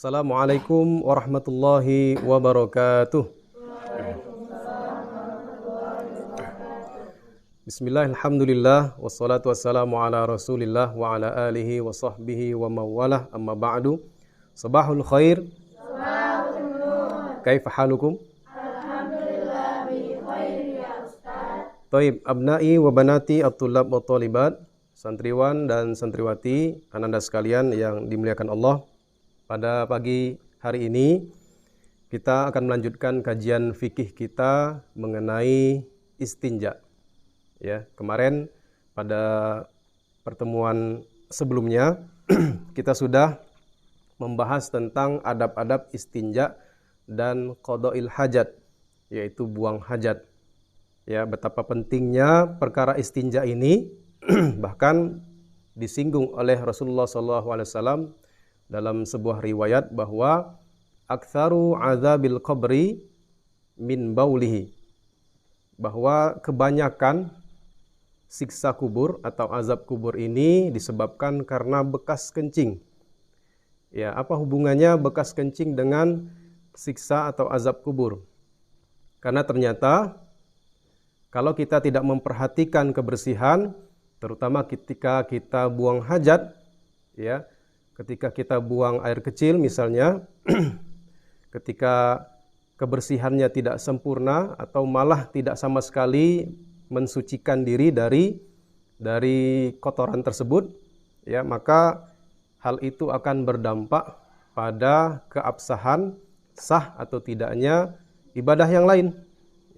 Assalamualaikum warahmatullahi wabarakatuh. Bismillah, alhamdulillah, wassalatu wassalamu ala rasulillah wa ala alihi wa sahbihi wa mawalah, amma ba'du. Sabahul khair. Kaifa halukum? Alhamdulillah bi khair ya Ustaz. Taib, abnai wa banati at-tullab wa talibat, santriwan dan santriwati, ananda sekalian yang dimuliakan Allah. Pada pagi hari ini kita akan melanjutkan kajian fikih kita mengenai istinja. Ya, kemarin pada pertemuan sebelumnya kita sudah membahas tentang adab-adab istinja dan qada'il hajat, yaitu buang hajat. Ya, betapa pentingnya perkara istinja ini bahkan disinggung oleh Rasulullah SAW dalam sebuah riwayat bahwa aktsaru azabil qabri min baulihi, bahwa kebanyakan siksa kubur atau azab kubur ini disebabkan karena bekas kencing. Ya, apa hubungannya bekas kencing dengan siksa atau azab kubur? Karena ternyata kalau kita tidak memperhatikan kebersihan, terutama ketika kita buang hajat, ya, ketika kita buang air kecil misalnya, ketika kebersihannya tidak sempurna atau malah tidak sama sekali mensucikan diri dari kotoran tersebut, ya, maka hal itu akan berdampak pada keabsahan, sah atau tidaknya ibadah yang lain,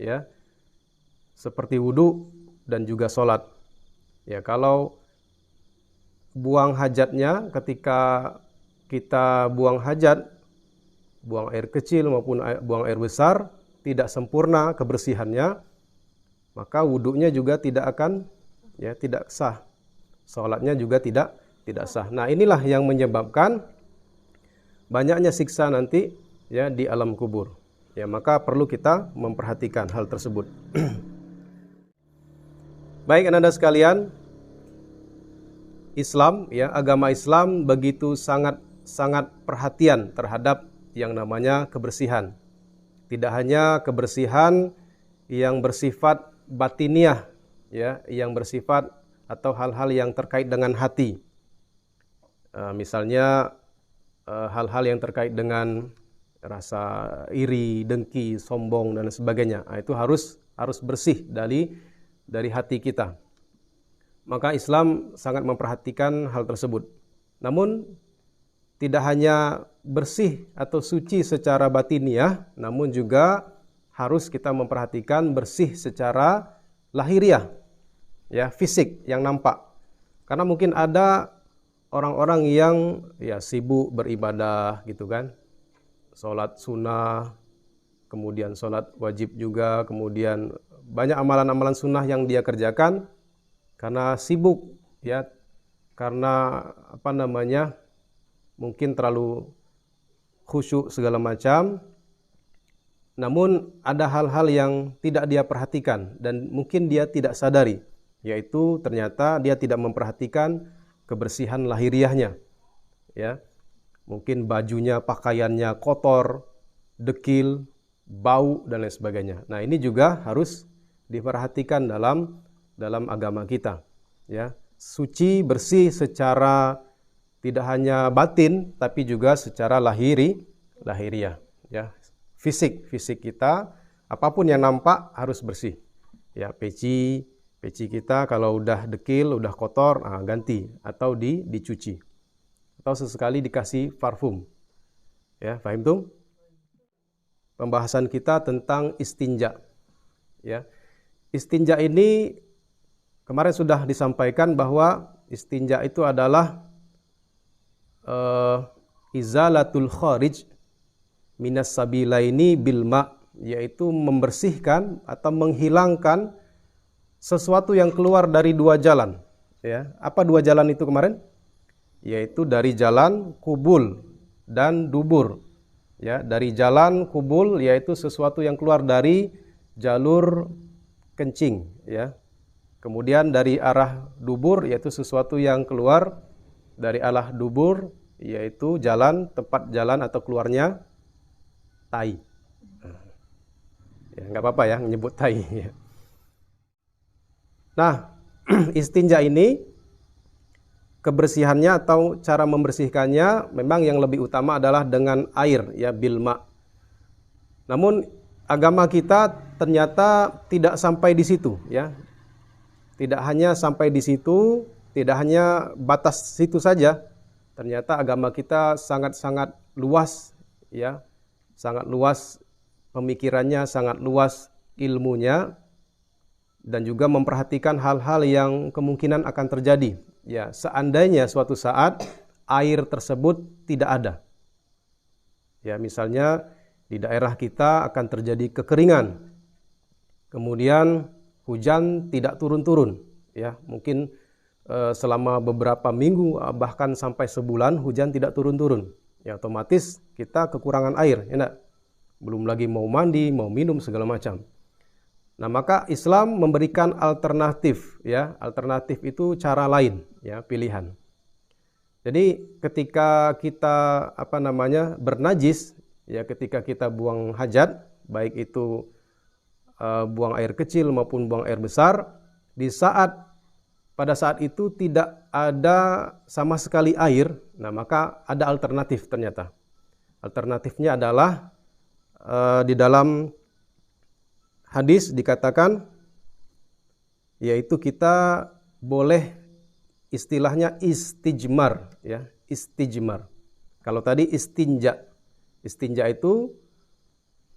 ya, seperti wudu dan juga sholat. Ya, kalau buang hajatnya, ketika kita buang hajat, buang air kecil maupun buang air besar, tidak sempurna kebersihannya, maka wudunya juga tidak akan, ya, tidak sah. Sholatnya juga tidak sah. Nah, inilah yang menyebabkan banyaknya siksa nanti, ya, di alam kubur. Ya, maka perlu kita memperhatikan hal tersebut. Baik, anak-anak sekalian, Islam, ya, agama Islam begitu sangat perhatian terhadap yang namanya kebersihan. Tidak hanya kebersihan yang bersifat batiniah, ya, yang bersifat atau hal-hal yang terkait dengan hati. Misalnya hal-hal yang terkait dengan rasa iri, dengki, sombong dan sebagainya. Itu harus bersih dari hati kita. Maka Islam sangat memperhatikan hal tersebut. Namun tidak hanya bersih atau suci secara batiniah, namun juga harus kita memperhatikan bersih secara lahiriah, ya, fisik yang nampak. Karena mungkin ada orang-orang yang, ya, sibuk beribadah gitu kan, sholat sunnah, kemudian sholat wajib juga, kemudian banyak amalan-amalan sunnah yang dia kerjakan karena sibuk, ya, karena mungkin terlalu khusyuk segala macam. Namun ada hal-hal yang tidak dia perhatikan dan mungkin dia tidak sadari, yaitu ternyata dia tidak memperhatikan kebersihan lahiriahnya, ya. Mungkin bajunya, pakaiannya kotor, dekil, bau dan lain sebagainya. Nah, ini juga harus diperhatikan dalam agama kita, ya. Suci, bersih secara tidak hanya batin tapi juga secara lahiriah, ya. Fisik kita, apapun yang nampak harus bersih. Ya, peci kita kalau udah dekil, udah kotor, ganti atau dicuci. Atau sesekali dikasih parfum. Ya, paham tuh? Pembahasan kita tentang istinja. Ya. Istinja ini kemarin sudah disampaikan bahwa istinja itu adalah izalatul kharij minas sabilaini bil ma', yaitu membersihkan atau menghilangkan sesuatu yang keluar dari dua jalan. Ya. Apa dua jalan itu kemarin? Yaitu dari jalan kubul dan dubur. Ya, dari jalan kubul yaitu sesuatu yang keluar dari jalur kencing, ya. Kemudian dari arah dubur yaitu sesuatu yang keluar dari arah dubur yaitu jalan, tempat jalan atau keluarnya tai. Ya, nggak apa-apa ya menyebut tai. Nah, istinja ini kebersihannya atau cara membersihkannya memang yang lebih utama adalah dengan air, ya, bilma. Namun agama kita ternyata tidak sampai di situ, ya. Tidak hanya sampai di situ, tidak hanya batas situ saja. Ternyata agama kita sangat-sangat luas, ya. Sangat luas pemikirannya, sangat luas ilmunya, dan juga memperhatikan hal-hal yang kemungkinan akan terjadi. Ya, seandainya suatu saat air tersebut tidak ada. Ya, misalnya di daerah kita akan terjadi kekeringan. Kemudian hujan tidak turun-turun, ya. Mungkin selama beberapa minggu bahkan sampai sebulan hujan tidak turun-turun. Ya, otomatis kita kekurangan air, ya enggak? Belum lagi mau mandi, mau minum segala macam. Nah, maka Islam memberikan alternatif, ya. Alternatif itu cara lain, ya, pilihan. Jadi ketika kita bernajis, ya, ketika kita buang hajat, baik itu buang air kecil maupun buang air besar, pada saat itu tidak ada sama sekali air, nah maka ada alternatif ternyata. Alternatifnya adalah di dalam hadis dikatakan, yaitu kita boleh istilahnya istijmar, ya, istijmar. Kalau tadi istinja, istinja itu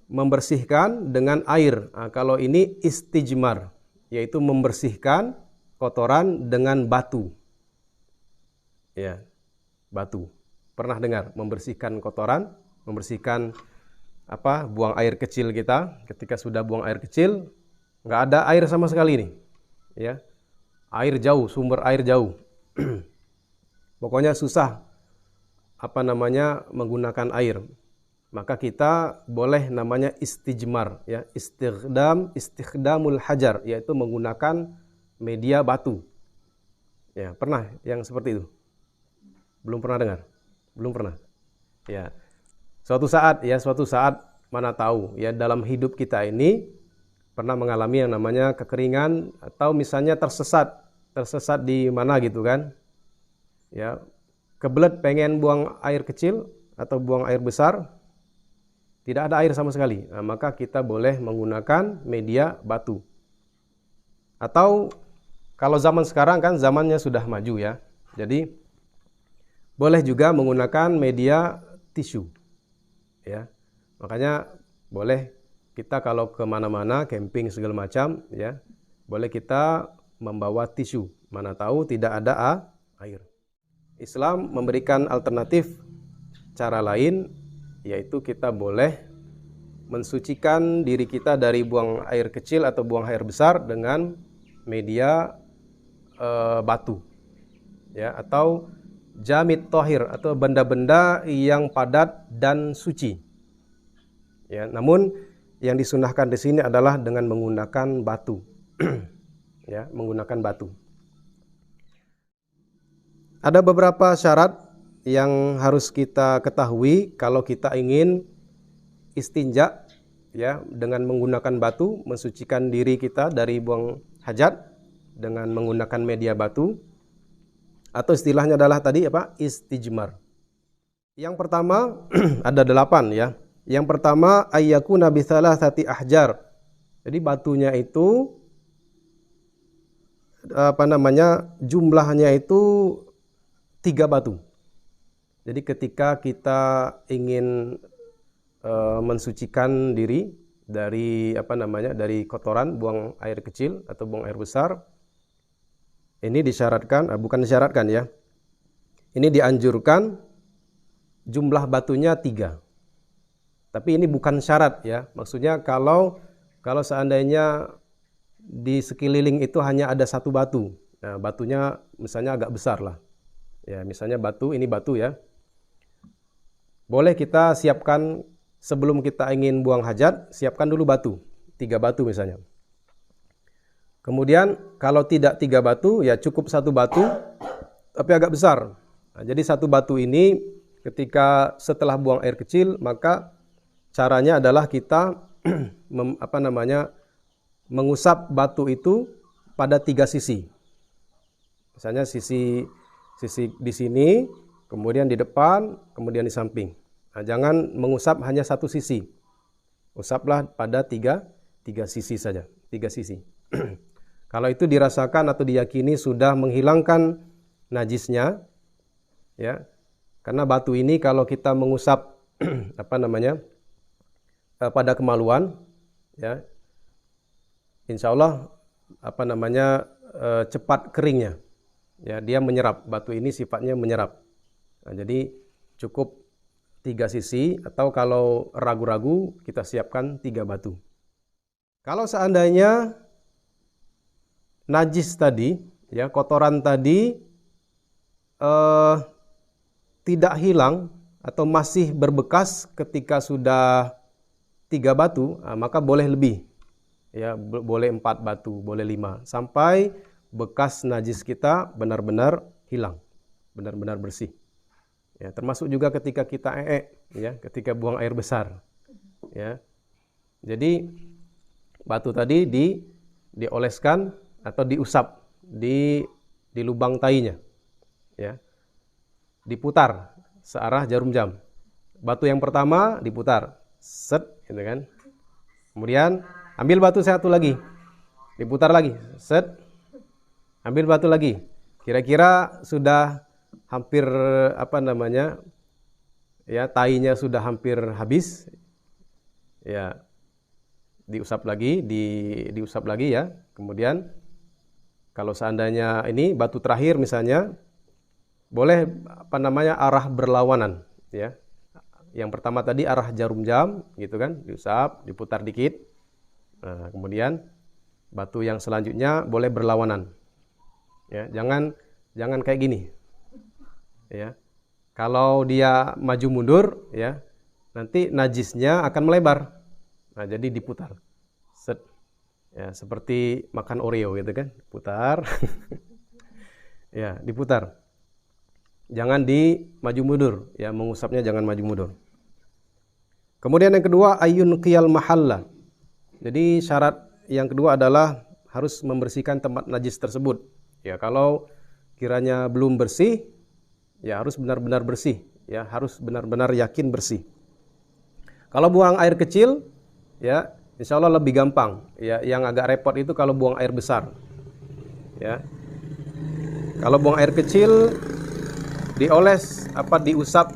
membersihkan dengan air. Nah, kalau ini istijmar, yaitu membersihkan kotoran dengan batu. Ya, batu. Pernah dengar membersihkan kotoran, membersihkan buang air kecil kita. Ketika sudah buang air kecil, nggak ada air sama sekali nih, ya. Air jauh, sumber air jauh. Pokoknya susah menggunakan air. Maka kita boleh namanya istijmar, ya, istighdamul hajar, yaitu menggunakan media batu. Ya, pernah yang seperti itu? Belum pernah dengar? Belum pernah. Ya. Suatu saat mana tahu, ya, dalam hidup kita ini pernah mengalami yang namanya kekeringan atau misalnya tersesat di mana gitu kan. Ya, kebelet pengen buang air kecil atau buang air besar, tidak ada air sama sekali. Nah, maka kita boleh menggunakan media batu. Atau kalau zaman sekarang kan zamannya sudah maju, ya. Jadi boleh juga menggunakan media tisu. Ya, makanya boleh kita kalau kemana-mana camping segala macam, ya, boleh kita membawa tisu. Mana tahu tidak ada air. Islam memberikan alternatif cara lain, yaitu kita boleh mensucikan diri kita dari buang air kecil atau buang air besar dengan media batu, ya, atau jamid tohir atau benda-benda yang padat dan suci. Ya, namun yang disunahkan di sini adalah dengan menggunakan batu. Ya, menggunakan batu. Ada beberapa syarat yang harus kita ketahui kalau kita ingin istinja, ya, dengan menggunakan batu, mensucikan diri kita dari buang hajat dengan menggunakan media batu. Atau istilahnya adalah tadi istijmar. Yang pertama ada 8, ya. Yang pertama ayyakuna bi thalathati ahjar. Jadi batunya itu jumlahnya itu 3 batu. Jadi ketika kita ingin mensucikan diri dari dari kotoran, buang air kecil atau buang air besar, ini disyaratkan, bukan disyaratkan, ya. Ini dianjurkan jumlah batunya 3. Tapi ini bukan syarat, ya. Maksudnya kalau seandainya di sekeliling itu hanya ada 1 batu. Nah, batunya misalnya agak besar lah. Ya, misalnya ini batu, ya. Boleh kita siapkan sebelum kita ingin buang hajat, siapkan dulu batu. 3 batu misalnya. Kemudian kalau tidak 3 batu, ya cukup 1 batu, tapi agak besar. Nah, jadi 1 batu ini ketika setelah buang air kecil, maka caranya adalah kita mengusap batu itu pada 3 sisi. Misalnya sisi di sini, kemudian di depan, kemudian di samping. Nah, jangan mengusap hanya satu sisi. Usaplah pada tiga sisi saja, 3 sisi. Kalau itu dirasakan atau diyakini sudah menghilangkan najisnya, ya, karena batu ini kalau kita mengusap pada kemaluan, ya, insya Allah cepat keringnya, ya, dia menyerap. Batu ini sifatnya menyerap. Nah, jadi cukup 3 sisi, atau kalau ragu-ragu kita siapkan 3 batu. Kalau seandainya najis tadi, ya, kotoran tadi tidak hilang atau masih berbekas ketika sudah 3 batu, maka boleh lebih, ya, boleh 4 batu, boleh 5, sampai bekas najis kita benar-benar hilang, benar-benar bersih. Ya, termasuk juga ketika kita ya, ketika buang air besar, ya. Jadi batu tadi dioleskan atau diusap di lubang tainya, ya. Diputar searah jarum jam. Batu yang pertama diputar, set, gitu kan. Kemudian ambil batu satu lagi, diputar lagi, set. Ambil batu lagi. Kira-kira sudah hampir ya, tainya sudah hampir habis, ya, diusap lagi, diusap lagi, ya. Kemudian kalau seandainya ini batu terakhir misalnya, boleh arah berlawanan, ya. Yang pertama tadi arah jarum jam, gitu kan, diusap, diputar dikit. Nah, kemudian batu yang selanjutnya boleh berlawanan, ya. Jangan kayak gini, ya. Kalau dia maju mundur, ya, nanti najisnya akan melebar. Nah, jadi diputar, set, ya, seperti makan Oreo, gitu kan, putar. Ya, diputar. Jangan di maju mundur, ya, mengusapnya jangan maju mundur. Kemudian yang kedua, ayun qiyal mahalla. Jadi syarat yang kedua adalah harus membersihkan tempat najis tersebut. Ya, kalau kiranya belum bersih, ya harus benar-benar bersih, ya, harus benar-benar yakin bersih. Kalau buang air kecil, ya, insya Allah lebih gampang. Ya, yang agak repot itu kalau buang air besar, ya. Kalau buang air kecil, dioles diusap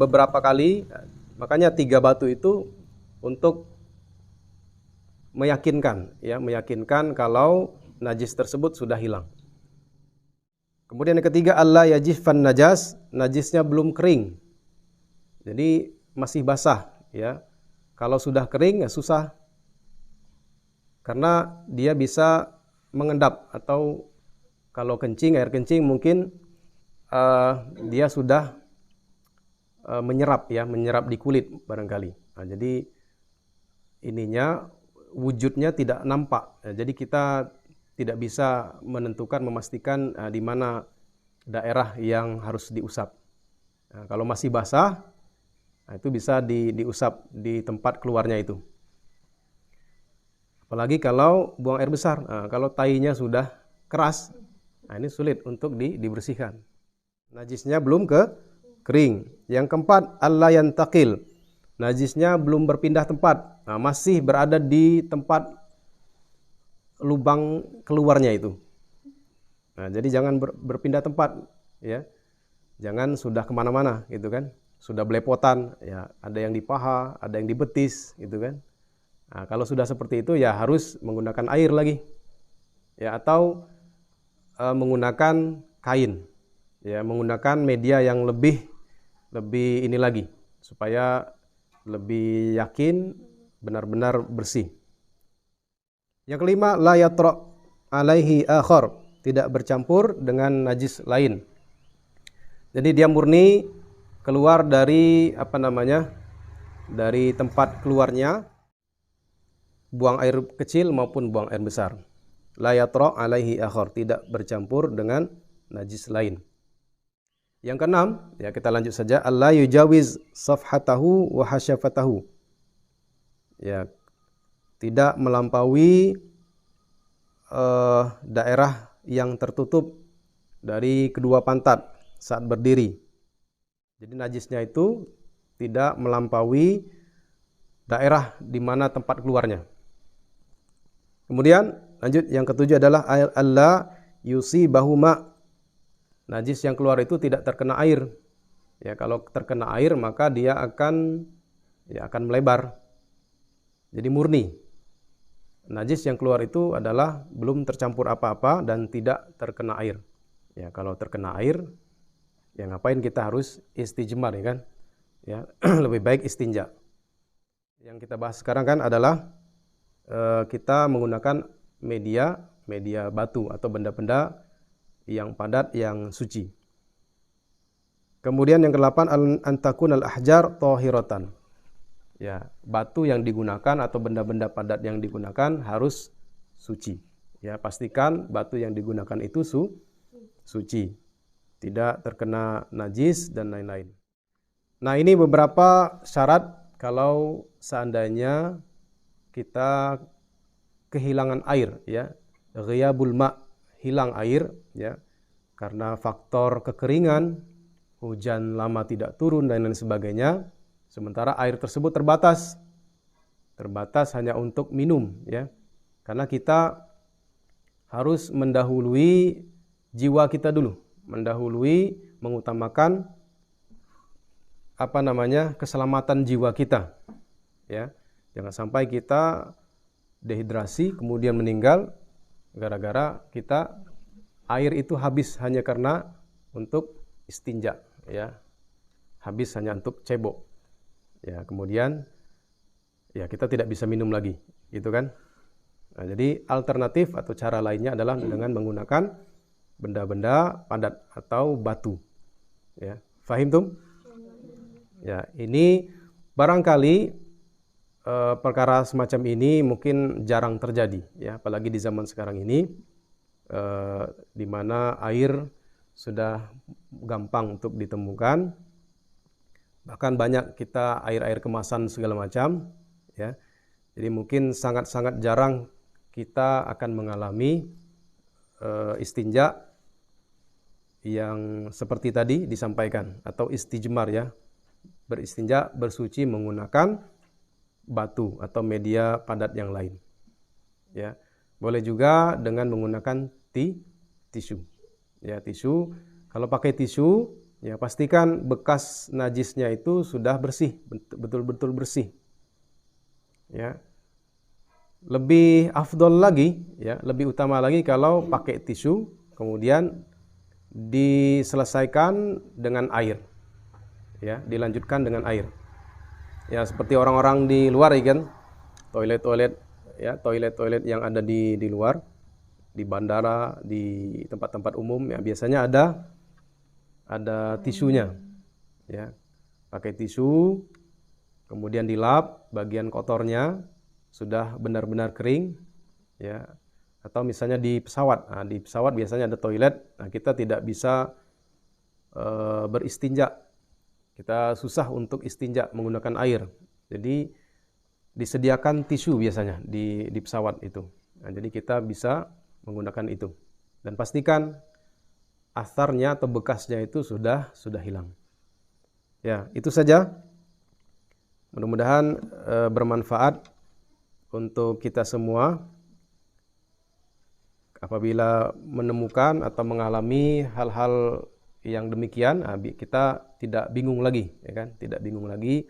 beberapa kali. Makanya 3 batu itu untuk meyakinkan, ya, meyakinkan kalau najis tersebut sudah hilang. Kemudian yang ketiga, Allah yajifan najas, najisnya belum kering. Jadi masih basah, ya. Kalau sudah kering ya susah. Karena dia bisa mengendap, atau kalau kencing, air kencing mungkin dia sudah menyerap, ya, menyerap di kulit barangkali. Nah, jadi ininya wujudnya tidak nampak. Nah, jadi kita tidak bisa menentukan, memastikan di mana daerah yang harus diusap. Nah, kalau masih basah, nah, itu bisa diusap di tempat keluarnya itu. Apalagi kalau buang air besar. Nah, kalau tainya sudah keras, nah, ini sulit untuk dibersihkan. Najisnya belum kering. Yang keempat, Allah yantaqil. Najisnya belum berpindah tempat. Nah, masih berada di tempat lubang keluarnya itu. Nah, jadi jangan berpindah tempat, ya. Jangan sudah kemana-mana, gitu kan. Sudah belepotan, ya. Ada yang di paha, ada yang di betis, gitu kan. Nah, kalau sudah seperti itu, ya harus menggunakan air lagi, ya, atau menggunakan kain, ya, menggunakan media yang lebih ini lagi, supaya lebih yakin benar-benar bersih. Yang kelima, la yatra alaihi akhar, tidak bercampur dengan najis lain. Jadi dia murni keluar dari dari tempat keluarnya, buang air kecil maupun buang air besar. La yatra alaihi akhar, tidak bercampur dengan najis lain. Yang keenam, ya kita lanjut saja, alla yujawiz safhatahu wa hasyafatahu. Ya, tidak melampaui daerah yang tertutup dari kedua pantat saat berdiri. Jadi najisnya itu tidak melampaui daerah di mana tempat keluarnya. Kemudian lanjut yang ketujuh adalah alla yusibahu ma. Najis yang keluar itu tidak terkena air. Ya, kalau terkena air maka dia akan melebar. Jadi murni. Najis yang keluar itu adalah belum tercampur apa-apa dan tidak terkena air. Ya, kalau terkena air, ya ngapain kita harus istijmar, ya kan? Ya, lebih baik istinja. Yang kita bahas sekarang kan adalah kita menggunakan media batu atau benda-benda yang padat, yang suci. Kemudian yang ke-8, antakun al-ahjar tahiratan. Ya, batu yang digunakan atau benda-benda padat yang digunakan harus suci. Ya, pastikan batu yang digunakan itu suci, tidak terkena najis dan lain-lain. Nah, ini beberapa syarat kalau seandainya kita kehilangan air, ya, ghiyabul ma, hilang air, ya, karena faktor kekeringan, hujan lama tidak turun dan lain sebagainya. Sementara air tersebut terbatas hanya untuk minum, ya. Karena kita harus mendahului jiwa kita dulu, mengutamakan keselamatan jiwa kita, ya. Jangan sampai kita dehidrasi kemudian meninggal gara-gara kita air itu habis hanya karena untuk istinja, ya. Habis hanya untuk cebok. Ya, kemudian ya kita tidak bisa minum lagi, gitu kan? Nah, jadi alternatif atau cara lainnya adalah dengan menggunakan benda-benda padat atau batu. Ya, fahim tum? Ya, ini barangkali perkara semacam ini mungkin jarang terjadi, ya, apalagi di zaman sekarang ini, di mana air sudah gampang untuk ditemukan. Bahkan banyak kita air-air kemasan segala macam, ya. Jadi mungkin sangat-sangat jarang kita akan mengalami istinja yang seperti tadi disampaikan atau istijmar, ya. Beristinja, bersuci menggunakan batu atau media padat yang lain. Ya. Boleh juga dengan menggunakan tisu. Ya, tisu. Kalau pakai tisu, ya pastikan bekas najisnya itu sudah bersih, betul-betul bersih. Ya. Lebih afdol lagi, ya, lebih utama lagi kalau pakai tisu, kemudian diselesaikan dengan air. Ya, dilanjutkan dengan air. Ya, seperti orang-orang di luar, ya kan, toilet-toilet yang ada di luar, di bandara, di tempat-tempat umum, ya biasanya ada tisunya, ya. Pakai tisu, kemudian dilap bagian kotornya sudah benar-benar kering, ya. Atau misalnya di pesawat, nah, di pesawat biasanya ada toilet, nah kita tidak bisa beristinja, kita susah untuk istinja menggunakan air, jadi disediakan tisu biasanya di pesawat itu. Nah, jadi kita bisa menggunakan itu dan pastikan asarnya atau bekasnya itu sudah hilang. Ya, itu saja. Mudah-mudahan bermanfaat untuk kita semua. Apabila menemukan atau mengalami hal-hal yang demikian, kita tidak bingung lagi, ya kan? Tidak bingung lagi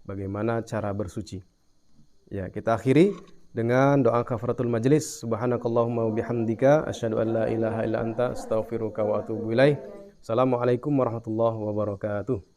bagaimana cara bersuci. Ya, kita akhiri dengan doa kafaratul majlis. Subhanakallahumma wa bihamdika asyhadu an la ilaha illa anta astaghfiruka wa atubu ilaik. Assalamualaikum warahmatullahi wabarakatuh.